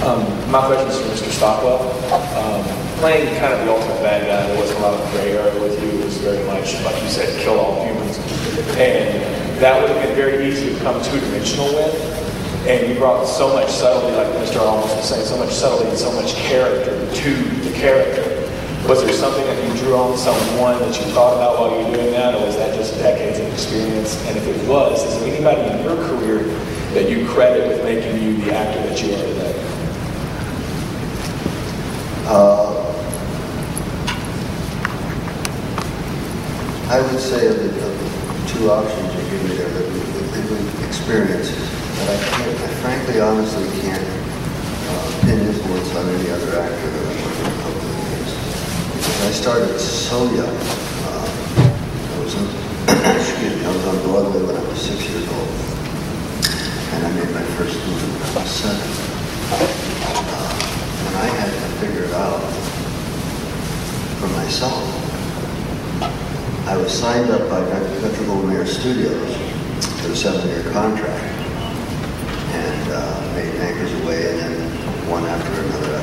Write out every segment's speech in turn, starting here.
My question is for Mr. Stockwell. Playing kind of the ultimate bad guy, there wasn't a lot of gray area with you. It was very much, like you said, kill all humans. And that would have been very easy to become two-dimensional with. And you brought so much subtlety, like Mr. Almost was saying, so much subtlety and so much character to the character. Was there something that you drew on someone that you thought about while you were doing that, or was that just decades of experience? And if it was, is there anybody in your career that you credit with making you the actor that you are today? I would say of the two options you give me there, the experiences. But I frankly, honestly can't pin influence on any other actor that I've worked with over the years. Because I started so young. I was on Broadway when I was 6 years old. And I made my first movie when I was 7. And I had to figure it out for myself. I was signed up by Metro-Goldwyn-Mayer Studios for a 7-year contract, and made Anchors Away, and then one after another.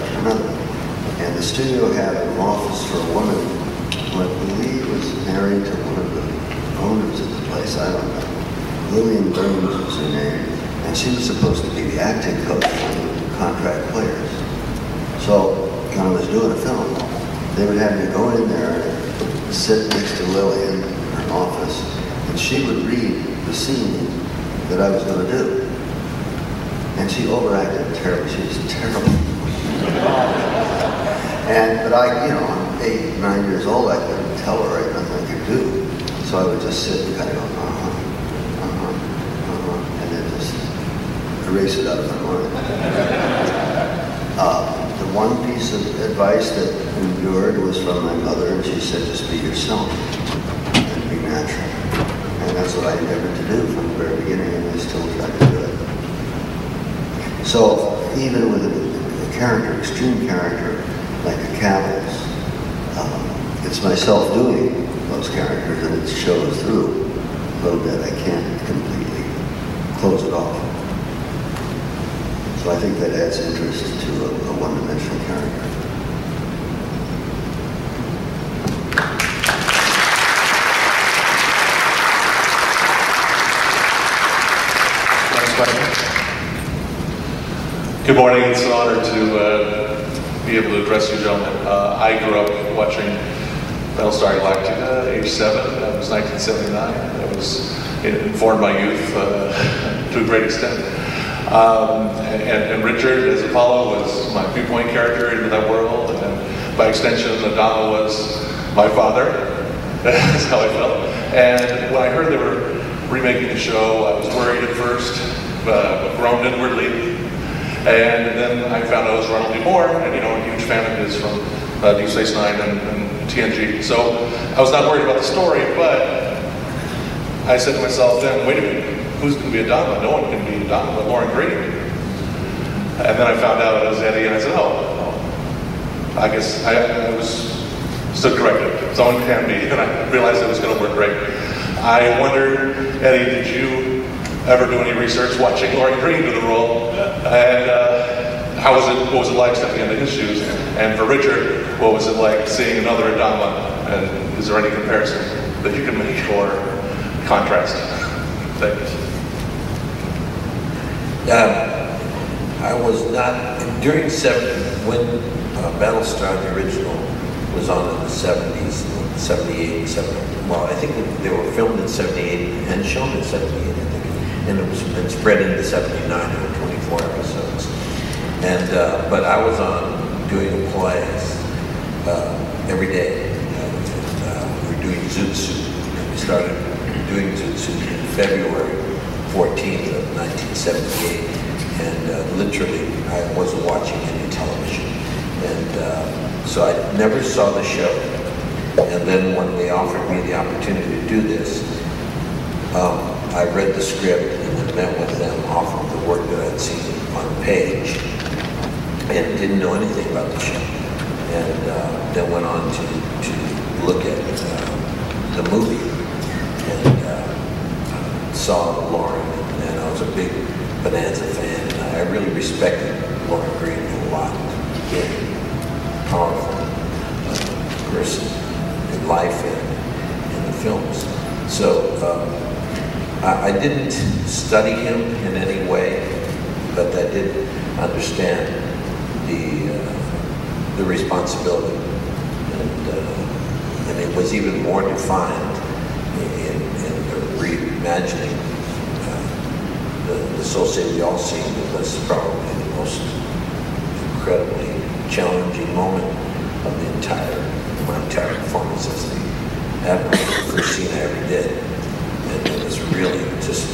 And the studio had an office for a woman who I believe was married to one of the owners of the place, I don't know. Lillian Burns was her name, and she was supposed to be the acting coach for the contract players. So when I was doing a film, they would have me go in there and sit next to Lily in her office, and she would read the scene that I was going to do. And she overacted terribly. She was terrible. But I'm 8, 9 years old. I couldn't tell her right nothing I could do. So I would just sit and kind of go, and then just erase it out of my mind. The one piece of advice that endured was from my mother, and she said, just be yourself and be natural. And that's what I endeavored to do from the very beginning, and I still try to do it. So even with a character, extreme character, like the Cavils, it's myself doing those characters, and it shows through a little bit. I can't completely close it off. So I think that adds interest to a one-dimensional character. Next question. Good morning. It's an honor to be able to address you gentlemen. I grew up watching BattleStar Galactica, age 7. That was 1979. That was informed my youth to a great extent. And Richard, as Apollo, was my viewpoint character into that world, and by extension, Adama was my father. That's how I felt. And when I heard they were remaking the show, I was worried at first, but groaned inwardly. And then I found out it was Ronald D. Moore, and a huge fan of his from Deep Space Nine and TNG. So I was not worried about the story, but I said to myself then, wait a minute. Who's going to be Adama? No one can be Adama but Lauren Green. And then I found out it was Eddie, and I said, oh, I guess I was still corrected. Someone can be, and I realized it was going to work great. I wondered, Eddie, did you ever do any research watching Lauren Green do the role? And what was it like stepping into his shoes? And for Richard, what was it like seeing another Adama? And is there any comparison that you can make or contrast? Thank you. I was not, during when Battlestar, the original, was on in the 70s, 78, 70, well, I think they were filmed in 78 and shown in 78, I think, and it was been spread into 79, there were 24 episodes. And, but I was on doing a play every day. We were doing Zoot Suit, and we started doing Zoot Suit in February 14th of 1978, and literally I wasn't watching any television, and so I never saw the show. And then when they offered me the opportunity to do this, I read the script and then met with them off of the work that I'd seen on the page, and didn't know anything about the show, and then went on to look at the movie, and saw Lauren, and I was a big Bonanza fan, and I really respected Lauren Green, powerful person in life and in the films. So I didn't study him in any way, but I did understand the responsibility, and it was even more defined in reimagining the Soul Say We All scene. That was probably the most incredibly challenging moment of my entire performance as the Admiral, the first scene I ever did. And it was really just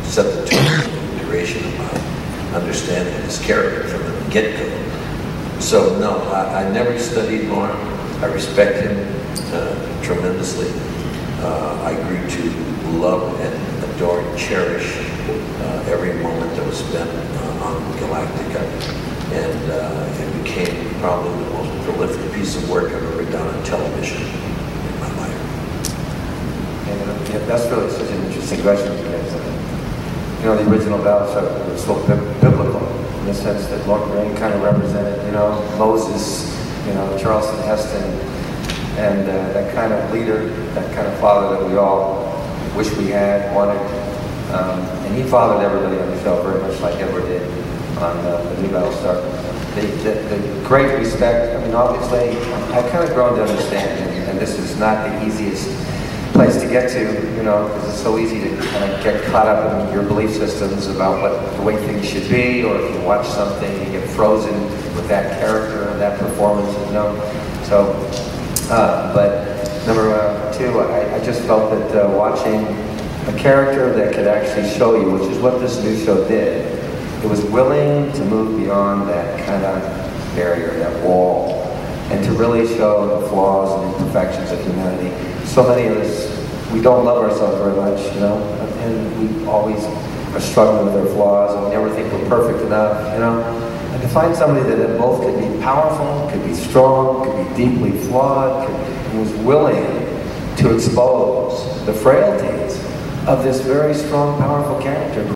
set the tone and the duration of my understanding of his character from the get-go. So no, I never studied Lorne. I respect him tremendously. I grew to love and adore and cherish every moment that was spent on Galactica. And it became probably the most prolific piece of work I've ever done on television in my life. And that's really such an interesting question because, you know, the original BattleStar was so biblical in the sense that Lord Rain kind of represented, you know, Moses, you know, Charleston Heston, and that kind of leader, that kind of father that we all wish we had, wanted. And he fathered everybody on the show very much like Edward did on the new BattleStar. The great respect, I mean, obviously, I've kind of grown to understand, and this is not the easiest place to get to, you know, because it's so easy to kind of get caught up in your belief systems about what the way things should be, or if you watch something, you get frozen with that character and that performance, you know. So, but number two, I just felt that watching a character that could actually show you, which is what this new show did, it was willing to move beyond that kind of barrier, that wall, and to really show the flaws and imperfections of humanity. So many of us, we don't love ourselves very much, you know, and we always are struggling with our flaws, and we never think we're perfect enough, you know. And to find somebody that both could be powerful, could be strong, could be deeply flawed, and was willing to expose the frailties of this very strong, powerful character